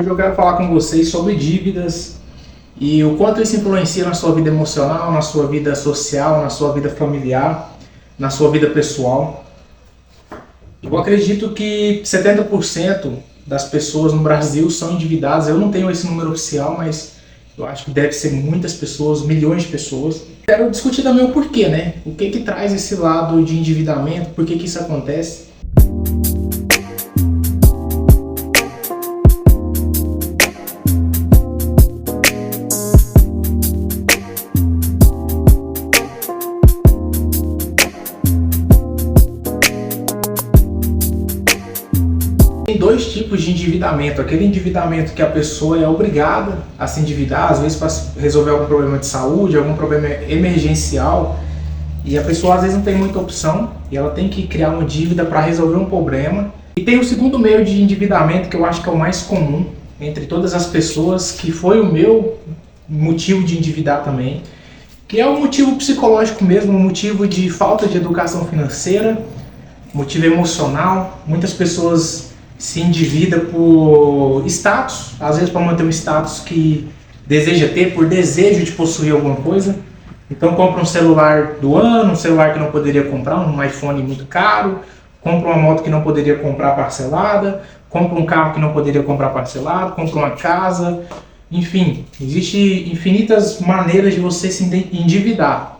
Hoje eu quero falar com vocês sobre dívidas e o quanto isso influencia na sua vida emocional, na sua vida social, na sua vida familiar, na sua vida pessoal. Eu acredito que 70% das pessoas no Brasil são endividadas. Eu não tenho esse número oficial, mas eu acho que deve ser muitas pessoas, milhões de pessoas. Quero discutir também o porquê, né? O que traz esse lado de endividamento, por que isso acontece. Tem dois tipos de endividamento. Aquele endividamento que a pessoa é obrigada a se endividar, às vezes para resolver algum problema de saúde, algum problema emergencial, e a pessoa às vezes não tem muita opção e ela tem que criar uma dívida para resolver um problema. E tem o segundo meio de endividamento, que eu acho que é o mais comum entre todas as pessoas, que foi o meu motivo de endividar também, que é o motivo psicológico mesmo, o motivo de falta de educação financeira, motivo emocional. Muitas pessoas se endivida por status, às vezes para manter um status que deseja ter, por desejo de possuir alguma coisa. Então compra um celular do ano, um celular que não poderia comprar, um iPhone muito caro, compra uma moto que não poderia comprar parcelada, compra um carro que não poderia comprar parcelado, compra uma casa, enfim, existe infinitas maneiras de você se endividar.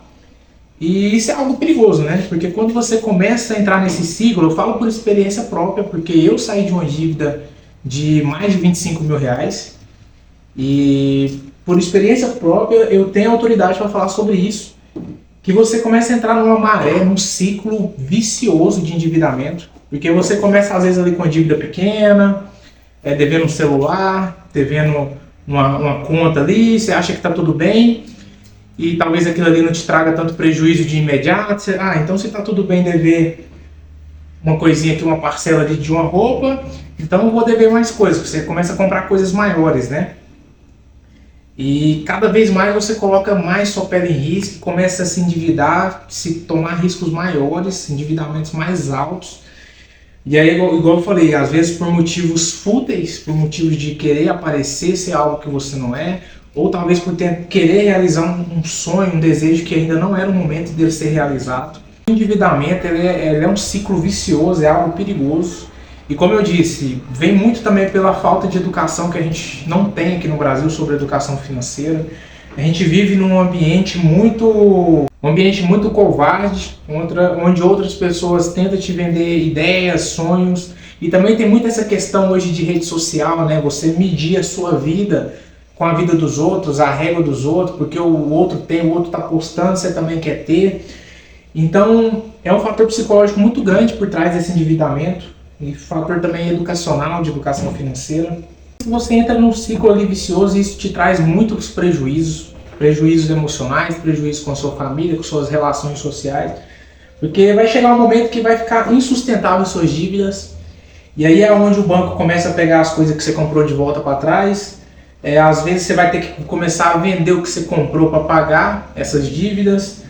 E isso é algo perigoso, né? Porque quando você começa a entrar nesse ciclo, eu falo por experiência própria, porque eu saí de uma dívida de mais de 25 mil reais e por experiência própria eu tenho autoridade para falar sobre isso, que você começa a entrar numa maré, num ciclo vicioso de endividamento, porque você começa às vezes ali com uma dívida pequena, devendo um celular, devendo uma conta ali, você acha que está tudo bem, e talvez aquilo ali não te traga tanto prejuízo de imediato. Então se está tudo bem dever uma coisinha aqui, uma parcela ali de uma roupa, então eu vou dever mais coisas. Você começa a comprar coisas maiores, né? E cada vez mais você coloca mais sua pele em risco, começa a se endividar, se tomar riscos maiores, endividamentos mais altos. E aí, igual eu falei, às vezes por motivos fúteis, por motivos de querer aparecer, ser algo que você não é, ou talvez por querer realizar um sonho, um desejo que ainda não era o momento dele ser realizado. O endividamento ele é um ciclo vicioso, é algo perigoso. E como eu disse, vem muito também pela falta de educação que a gente não tem aqui no Brasil sobre educação financeira. A gente vive num ambiente muito covarde, onde outras pessoas tentam te vender ideias, sonhos. E também tem muito essa questão hoje de rede social, né? Você medir a sua vida com a vida dos outros, a régua dos outros, porque o outro tem, o outro está postando, você também quer ter. Então, é um fator psicológico muito grande por trás desse endividamento, e fator também educacional, de educação financeira. Você entra num ciclo ali vicioso e isso te traz muitos prejuízos emocionais, prejuízos com a sua família, com suas relações sociais, porque vai chegar um momento que vai ficar insustentável suas dívidas, e aí é onde o banco começa a pegar as coisas que você comprou de volta para trás. Às vezes você vai ter que começar a vender o que você comprou para pagar essas dívidas.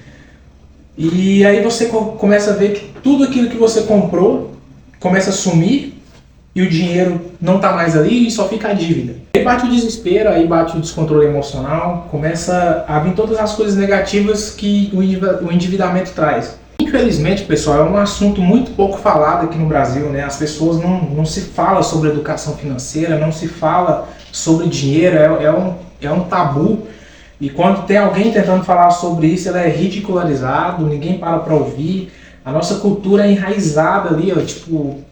E aí você começa a ver que tudo aquilo que você comprou começa a sumir e o dinheiro não está mais ali e só fica a dívida. Aí bate o desespero, aí bate o descontrole emocional, começa a vir todas as coisas negativas que o endividamento traz. Infelizmente, pessoal, é um assunto muito pouco falado aqui no Brasil, né? As pessoas não se fala sobre educação financeira, não se fala sobre dinheiro, é um tabu. E quando tem alguém tentando falar sobre isso, ele é ridicularizado, ninguém para ouvir. A nossa cultura é enraizada ali,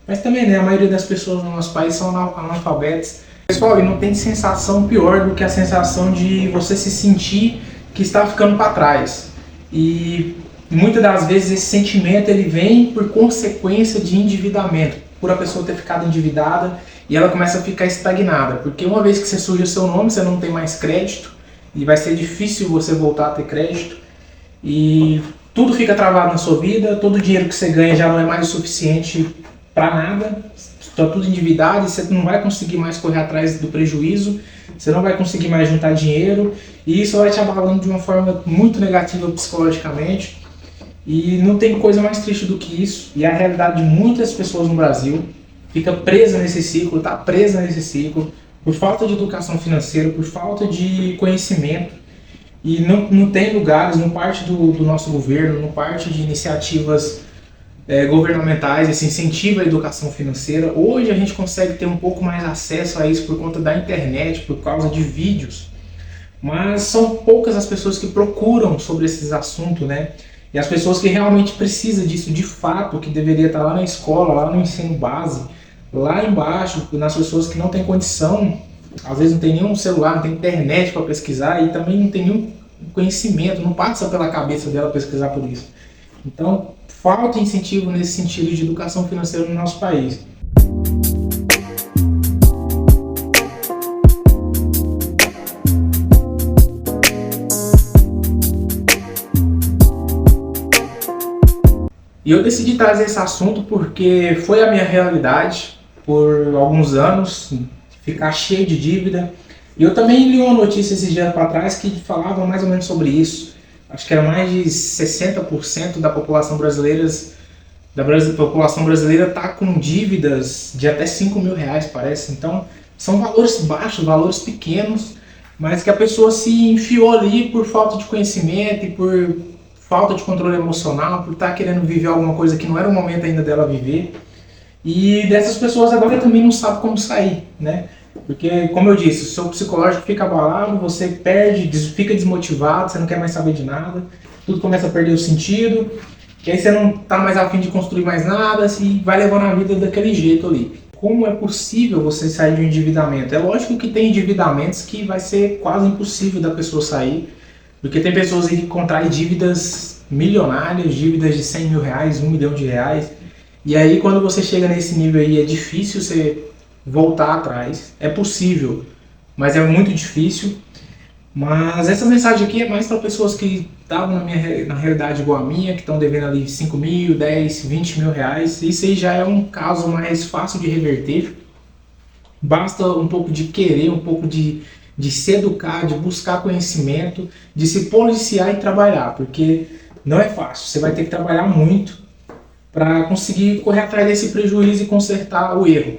mas também, né, a maioria das pessoas no nosso país são analfabetas. Pessoal, e não tem sensação pior do que a sensação de você se sentir que está ficando para trás. E muitas das vezes esse sentimento ele vem por consequência de endividamento, por a pessoa ter ficado endividada e ela começa a ficar estagnada, porque uma vez que você surge o seu nome, você não tem mais crédito e vai ser difícil você voltar a ter crédito e tudo fica travado na sua vida, todo o dinheiro que você ganha já não é mais o suficiente para nada, está tudo endividado e você não vai conseguir mais correr atrás do prejuízo, você não vai conseguir mais juntar dinheiro e isso vai te abalando de uma forma muito negativa psicologicamente. E não tem coisa mais triste do que isso, e a realidade de muitas pessoas no Brasil fica presa nesse ciclo, está presa nesse ciclo, por falta de educação financeira, por falta de conhecimento. E não tem lugares, não parte do nosso governo, não parte de iniciativas governamentais, esse incentivo à educação financeira. Hoje a gente consegue ter um pouco mais acesso a isso por conta da internet, por causa de vídeos, mas são poucas as pessoas que procuram sobre esses assuntos, né? E as pessoas que realmente precisam disso de fato, que deveria estar lá na escola, lá no ensino base, lá embaixo, nas pessoas que não têm condição, às vezes não tem nenhum celular, não tem internet para pesquisar e também não tem nenhum conhecimento, não passa pela cabeça dela pesquisar por isso. Então, falta incentivo nesse sentido de educação financeira no nosso país. E eu decidi trazer esse assunto porque foi a minha realidade por alguns anos, ficar cheio de dívida. E eu também li uma notícia esses dias para trás que falava mais ou menos sobre isso. Acho que era mais de 60% da população brasileira está com dívidas de até 5 mil reais, parece. Então, são valores baixos, valores pequenos, mas que a pessoa se enfiou ali por falta de conhecimento e por falta de controle emocional, por estar querendo viver alguma coisa que não era o momento ainda dela viver. E dessas pessoas agora também não sabe como sair, né? Porque, como eu disse, o seu psicológico fica abalado, você perde, fica desmotivado, você não quer mais saber de nada, tudo começa a perder o sentido, e aí você não está mais a fim de construir mais nada, e vai levando a vida daquele jeito ali. Como é possível você sair de um endividamento? É lógico que tem endividamentos que vai ser quase impossível da pessoa sair, porque tem pessoas aí que contraem dívidas milionárias, dívidas de 100 mil reais, 1 milhão de reais, e aí quando você chega nesse nível aí é difícil você voltar atrás. É possível, mas é muito difícil. Mas essa mensagem aqui é mais para pessoas que estavam na realidade igual a minha, que estão devendo ali 5 mil, 10, 20 mil reais. Isso aí já é um caso mais fácil de reverter. Basta um pouco de querer, um pouco de se educar, de buscar conhecimento, de se policiar e trabalhar, porque não é fácil. Você vai ter que trabalhar muito para conseguir correr atrás desse prejuízo e consertar o erro.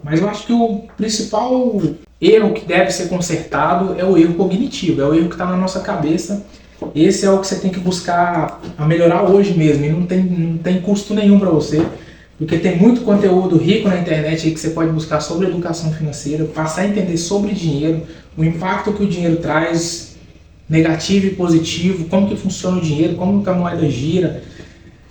Mas eu acho que o principal erro que deve ser consertado é o erro cognitivo, é o erro que está na nossa cabeça. Esse é o que você tem que buscar a melhorar hoje mesmo, e não tem custo nenhum para você, porque tem muito conteúdo rico na internet aí que você pode buscar sobre educação financeira, passar a entender sobre dinheiro, o impacto que o dinheiro traz, negativo e positivo, como que funciona o dinheiro, como que a moeda gira,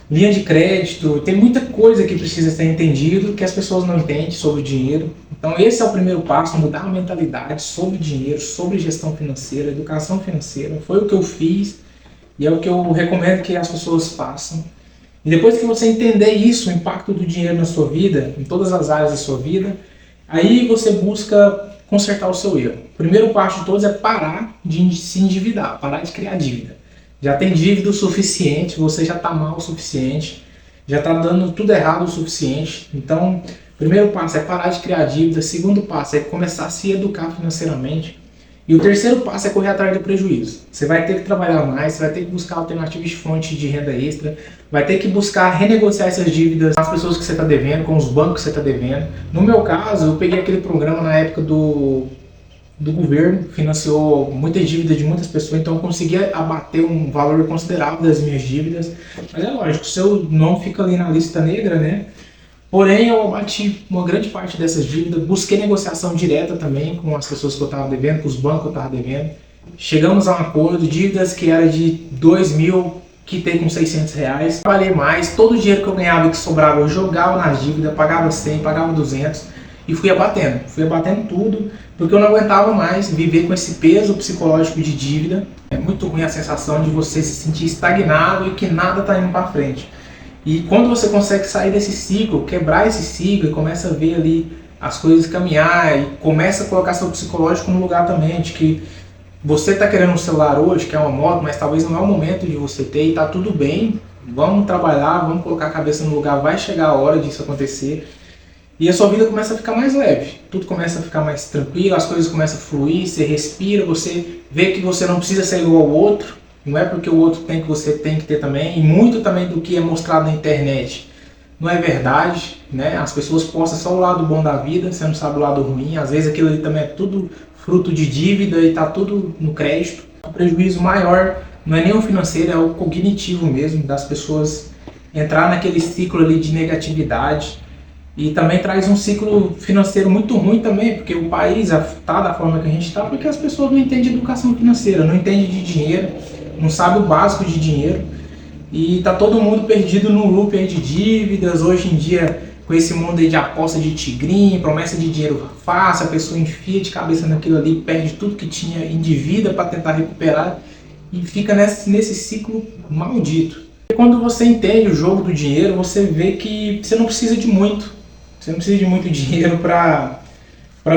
linha de crédito, tem muita coisa que precisa ser entendido que as pessoas não entendem sobre o dinheiro. Então esse é o primeiro passo, mudar a mentalidade sobre dinheiro, sobre gestão financeira, educação financeira. Foi o que eu fiz e é o que eu recomendo que as pessoas façam. E depois que você entender isso, o impacto do dinheiro na sua vida, em todas as áreas da sua vida, aí você busca consertar o seu erro. O primeiro passo de todos é parar de se endividar, parar de criar dívida. Já tem dívida o suficiente, você já está mal o suficiente, já está dando tudo errado o suficiente. Então, primeiro passo é parar de criar dívida, segundo passo é começar a se educar financeiramente, e o terceiro passo é correr atrás do prejuízo. Você vai ter que trabalhar mais, você vai ter que buscar alternativas de fonte de renda extra, vai ter que buscar renegociar essas dívidas com as pessoas que você está devendo, com os bancos que você está devendo. No meu caso, eu peguei aquele programa na época do governo, financiou muitas dívidas de muitas pessoas, então eu conseguia abater um valor considerável das minhas dívidas. Mas é lógico, seu nome fica ali na lista negra, né? Porém, eu abati uma grande parte dessas dívidas, busquei negociação direta também com as pessoas que eu estava devendo, com os bancos que eu estava devendo. Chegamos a um acordo, dívidas que era de 2 mil, quitei com 600 reais. Trabalhei mais, todo o dinheiro que eu ganhava e que sobrava eu jogava nas dívidas, pagava 100, pagava 200 e fui abatendo tudo, porque eu não aguentava mais viver com esse peso psicológico de dívida. É muito ruim a sensação de você se sentir estagnado e que nada está indo para frente. E quando você consegue sair desse ciclo, quebrar esse ciclo e começa a ver ali as coisas caminhar e começa a colocar seu psicológico no lugar também, de que você está querendo um celular hoje, que é uma moto, mas talvez não é o momento de você ter, e está tudo bem, vamos trabalhar, vamos colocar a cabeça no lugar, vai chegar a hora disso acontecer. E a sua vida começa a ficar mais leve, tudo começa a ficar mais tranquilo, as coisas começam a fluir, você respira, você vê que você não precisa ser igual ao outro, não é porque o outro tem que você tem que ter também, e muito também do que é mostrado na internet não é verdade, né? As pessoas postam só o lado bom da vida, você não sabe o lado ruim. Às vezes aquilo ali também é tudo fruto de dívida e tá tudo no crédito. O prejuízo maior não é nem o financeiro, é o cognitivo mesmo, das pessoas entrar naquele ciclo ali de negatividade. E também traz um ciclo financeiro muito ruim também, porque o país está da forma que a gente está, porque as pessoas não entendem educação financeira, não entendem de dinheiro, não sabem o básico de dinheiro. E tá todo mundo perdido num loop aí de dívidas. Hoje em dia, com esse mundo aí de aposta de tigrinho, promessa de dinheiro fácil, a pessoa enfia de cabeça naquilo ali, perde tudo que tinha, endivida para tentar recuperar e fica nesse ciclo maldito. E quando você entende o jogo do dinheiro, você vê que você não precisa de muito. Você não precisa de muito dinheiro para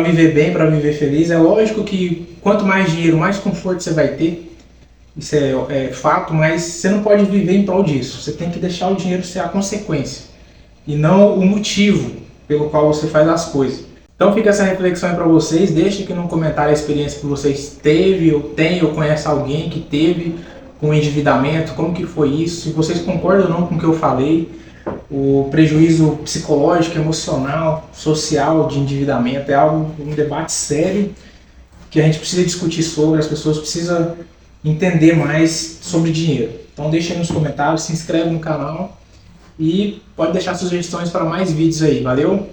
viver bem, para viver feliz. É lógico que quanto mais dinheiro, mais conforto você vai ter. Isso é fato, mas você não pode viver em prol disso. Você tem que deixar o dinheiro ser a consequência e não o motivo pelo qual você faz as coisas. Então fica essa reflexão aí para vocês. Deixe aqui no comentário a experiência que vocês teve, ou tem, ou conhece alguém que teve com endividamento, como que foi isso, se vocês concordam ou não com o que eu falei. O prejuízo psicológico, emocional, social de endividamento é um debate sério que a gente precisa discutir sobre, as pessoas precisam entender mais sobre dinheiro. Então deixa aí nos comentários, se inscreve no canal e pode deixar sugestões para mais vídeos aí. Valeu?